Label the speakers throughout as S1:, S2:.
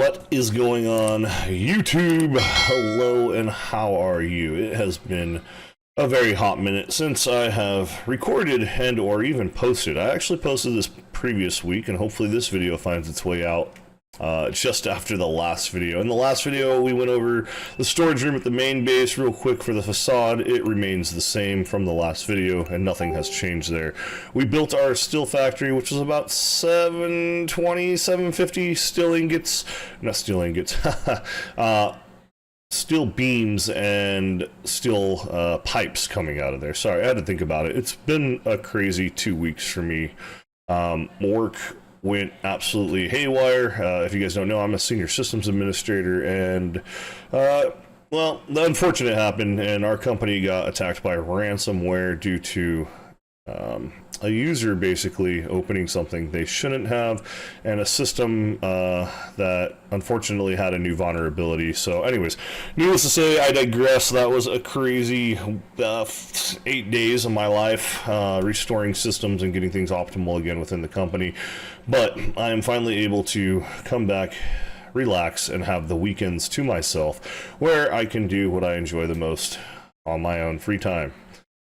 S1: What is going on, YouTube? Hello, and how are you? It has been a very hot minute since I have recorded and or even posted. I actually posted this previous week, and hopefully this video finds its way out just after the last video. In the last video, we went over the storage room at the main base real quick for the facade. It remains the same from the last video, and nothing has changed there. We built our steel factory, which was about 720, 750 steel ingots, not steel ingots, steel beams and steel pipes coming out of there. Sorry, I had to think about it. It's been a crazy 2 weeks for me. Work went absolutely haywire. If you guys don't know, I'm a senior systems administrator, and well, the unfortunate happened, and our company got attacked by ransomware due to a user basically opening something they shouldn't have, and a system that unfortunately had a new vulnerability. So anyways, needless to say, I digress. That was a crazy 8 days of my life restoring systems and getting things optimal again within the company. But I am finally able to come back, relax, and have the weekends to myself where I can do what I enjoy the most on my own free time: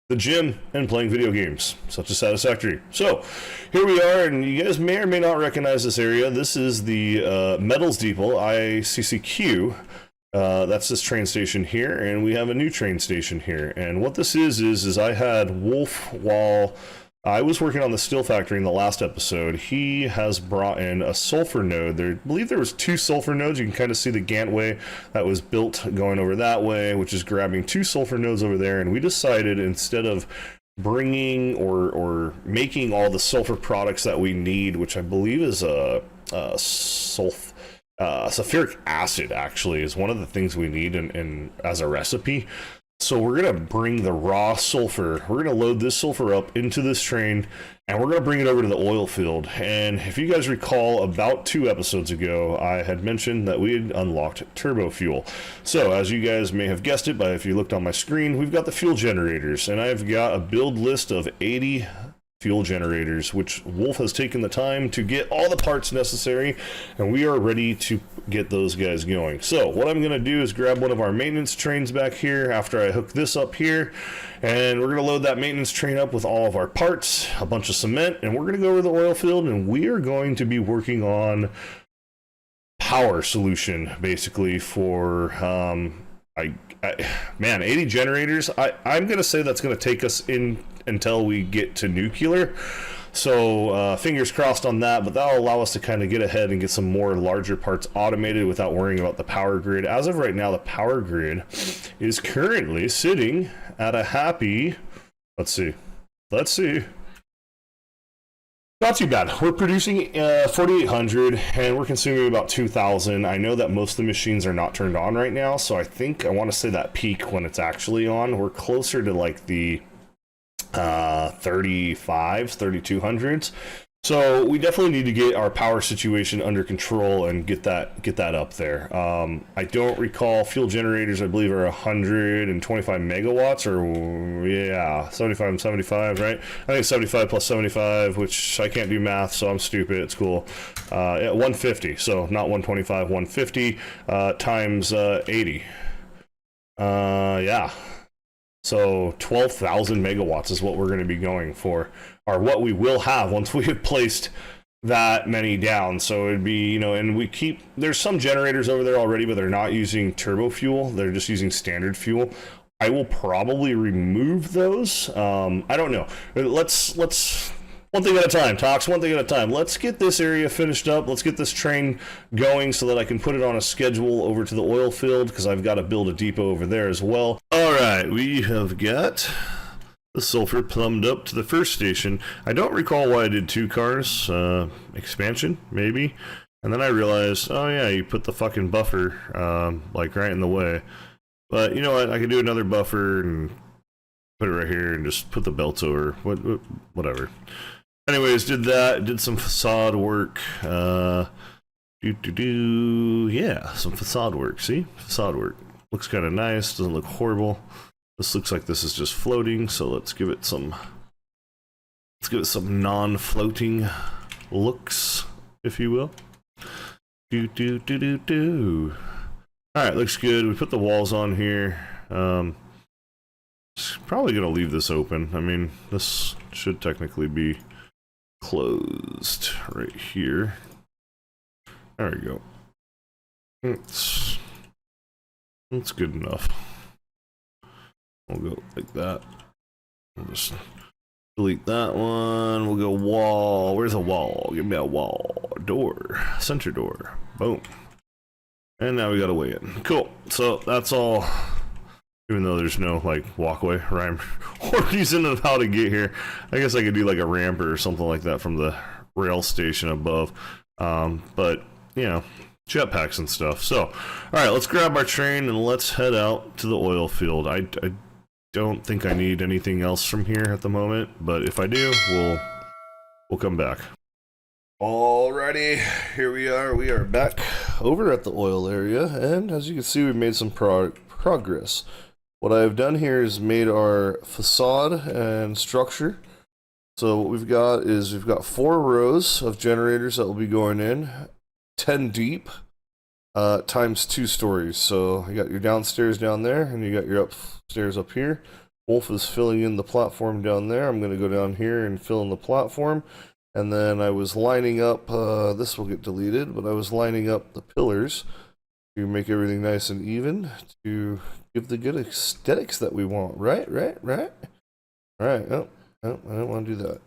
S1: the gym and playing video games, such as Satisfactory. So, here we are, and you guys may or may not recognize this area. This is the Metals Depot, ICCQ. That's this train station here, and we have a new train station here. And what this is I had Wolf, while I was working on the steel factory in the last episode, he has brought in a sulfur node. I believe there was 2 sulfur nodes. You can kind of see the gantway that was built going over that way, which is grabbing 2 sulfur nodes over there. And we decided, instead of bringing or making all the sulfur products that we need, which I believe is sulfuric acid, actually, is one of the things we need in as a recipe. So we're going to bring the raw sulfur, we're going to load this sulfur up into this train, and we're going to bring it over to the oil field. And if you guys recall, about 2 episodes ago, I had mentioned that we had unlocked turbo fuel. So as you guys may have guessed it, if you looked on my screen, we've got the fuel generators, and I've got a build list of 80 fuel generators, which Wolf has taken the time to get all the parts necessary, and we are ready to get those guys going. So what I'm going to do is grab one of our maintenance trains back here after I hook this up here, and we're going to load that maintenance train up with all of our parts, a bunch of cement, and we're going to go over to the oil field, and we are going to be working on power solution basically for man, 80 generators. I'm going to say that's going to take us in until we get to nuclear. So fingers crossed on that, but that'll allow us to kind of get ahead and get some more larger parts automated without worrying about the power grid. As of right now, the power grid is currently sitting at a happy, let's see. Not too bad. We're producing 4,800, and we're consuming about 2,000. I know that most of the machines are not turned on right now, so I want to say that peak when it's actually on, we're closer to like the 35s, 3,200s. So we definitely need to get our power situation under control and get that up there. I don't recall, fuel generators I believe are 125 megawatts, or yeah, 75 and 75, right? I think 75 plus 75, which I can't do math, so I'm stupid. It's cool. Yeah, 150. So not 125, 150 times 80. Yeah. So 12,000 megawatts is what we're going to be going for, or what we will have once we have placed that many down. So it'd be, you know, and there's some generators over there already, but they're not using turbo fuel. They're just using standard fuel. I will probably remove those. I don't know. Let's one thing at a time, Tox, one thing at a time. Let's get this area finished up. Let's get this train going so that I can put it on a schedule over to the oil field, because I've got to build a depot over there as well. All right, we have got the sulfur plumbed up to the first station. I don't recall why I did 2 cars. Expansion, maybe. And then I realized, oh yeah, you put the fucking buffer like right in the way. But you know what? I could do another buffer and put it right here and just put the belts over. Whatever. Anyways, did some facade work. Yeah, some facade work. See? Facade work. Looks kind of nice, doesn't look horrible. This looks like this is just floating, so let's give it some non-floating looks, if you will. Do. Alright, looks good. We put the walls on here. Probably gonna leave this open. I mean, this should technically be closed right here. There we go. That's good enough. We'll go like that. We'll just delete that one. We'll go wall. Where's a wall? Give me a wall. Door. Center door. Boom. And now we got a way in. Cool. So that's all. Even though there's no like walkway rhyme or reason of how to get here. I guess I could do like a ramp or something like that from the rail station above. But you know, jetpacks and stuff. So, alright, let's grab our train and let's head out to the oil field. I don't think I need anything else from here at the moment, but if I do, we'll come back. Alrighty, here we are. We are back over at the oil area, and as you can see, we've made some progress. What I've done here is made our facade and structure. So what we've got is we've got 4 rows of generators that will be going in, 10 deep, times 2 stories. So you got your downstairs down there, and you got your upstairs up here. Wolf is filling in the platform down there. I'm going to go down here and fill in the platform. And then I was lining up, this will get deleted, but I was lining up the pillars to make everything nice and even to give the good aesthetics that we want. Right? Alright, oh, I don't want to do that.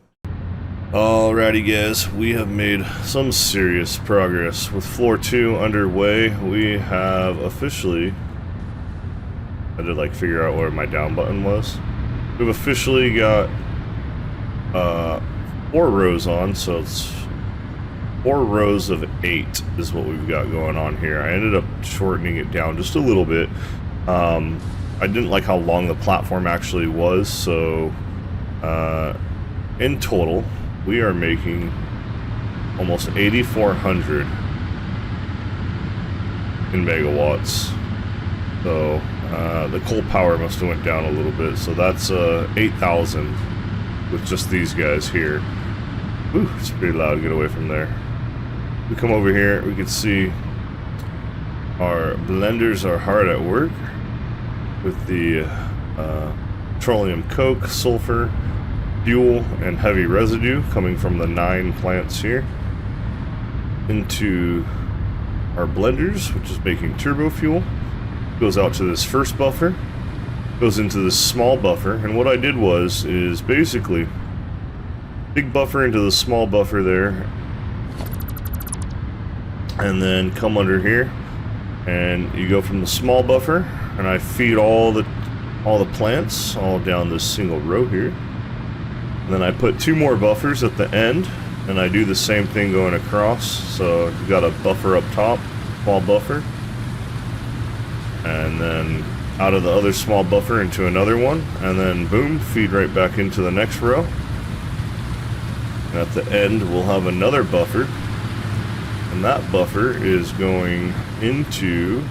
S1: Alrighty guys, we have made some serious progress. With floor 2 underway, we have officially... I had to like figure out where my down button was. We've officially got 4 rows on, so it's 4 rows of 8 is what we've got going on here. I ended up shortening it down just a little bit. I didn't like how long the platform actually was, so in total we are making almost 8,400 in megawatts. So the coal power must have went down a little bit, so that's 8,000 with just these guys here. Ooh, it's pretty loud. Get away from there. We come over here, we can see our blenders are hard at work with the petroleum coke, sulfur, fuel, and heavy residue coming from the 9 plants here into our blenders, which is making turbo fuel. Goes out to this first buffer, goes into this small buffer, and what I did is basically big buffer into the small buffer there, and then come under here, and you go from the small buffer, and I feed all the plants all down this single row here. And then I put 2 more buffers at the end, and I do the same thing going across. So you got a buffer up top, small buffer, and then out of the other small buffer into another one, and then boom, feed right back into the next row. And at the end we'll have another buffer, and that buffer is going into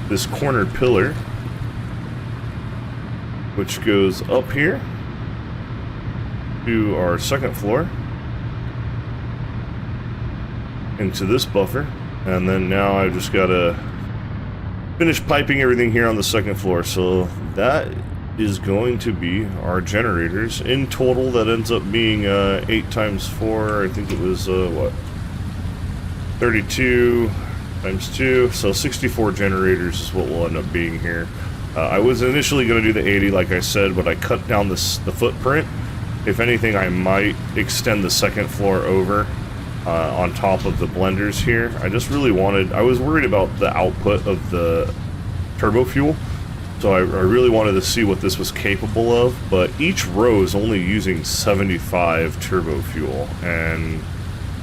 S1: this corner pillar, which goes up here to our second floor, into this buffer, and then now I just gotta finish piping everything here on the second floor. So that is going to be our generators. In total, that ends up being 8 times 4, I think it was, what? 32 times 2, so 64 generators is what will end up being here. I was initially going to do the 80, like I said, but I cut down the footprint. If anything, I might extend the second floor over on top of the blenders here. I just really wanted, I was worried about the output of the turbo fuel, so I really wanted to see what this was capable of, but each row is only using 75 turbo fuel, and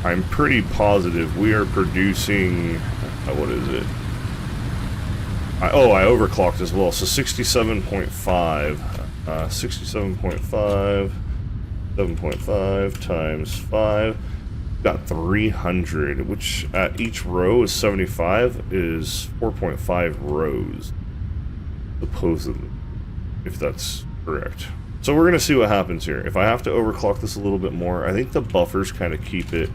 S1: I'm pretty positive we are producing, what is it? I overclocked as well, so 67.5, 67.5, 7.5 times 5, got 300, which at each row is 75, is 4.5 rows, supposedly, if that's correct. So we're going to see what happens here. If I have to overclock this a little bit more, I think the buffers kind of keep it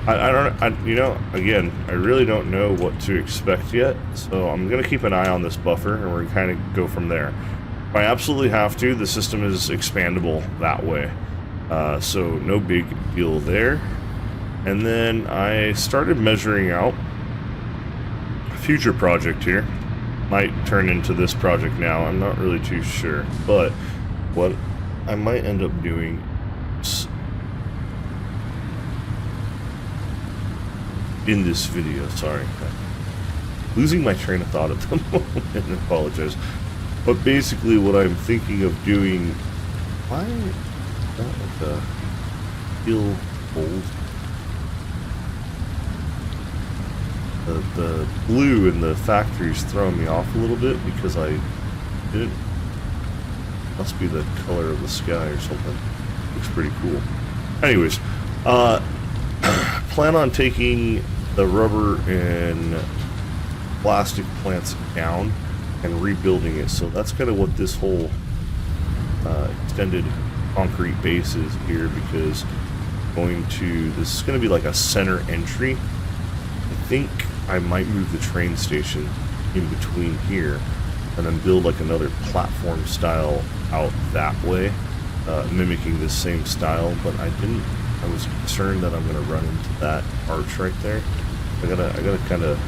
S1: you know, again, I really don't know what to expect yet, so I'm going to keep an eye on this buffer, and we're going to kind of go from there. If I absolutely have to, the system is expandable that way, so no big deal there. And then I started measuring out a future project here. Might turn into this project now, I'm not really too sure, but what I might end up doing is in this video, sorry, losing my train of thought at the moment, I apologize. But basically what I'm thinking of doing, why not like a steel mold? The blue in the factory is throwing me off a little bit because I didn't, must be the color of the sky or something. Looks pretty cool. Anyways, plan on taking the rubber and plastic plants down and rebuilding it. So that's kind of what this whole extended concrete base is here, because this is going to be like a center entry. I think I might move the train station in between here and then build like another platform style out that way, mimicking this same style, but I was concerned that I'm going to run into that arch right there. I gotta kind of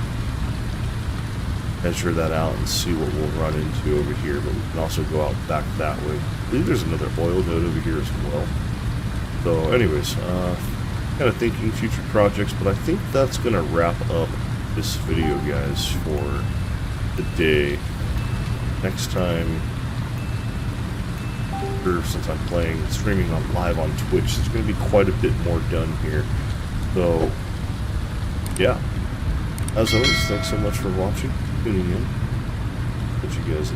S1: measure that out and see what we'll run into over here, but we can also go out back that way. I believe there's another oil node over here as well. So anyways, kind of thinking future projects, but I think that's going to wrap up this video, guys, for the day. Next time, since I'm streaming live on Twitch, there's going to be quite a bit more done here. So, yeah. As always, thanks so much for watching, tuning in. Catch you guys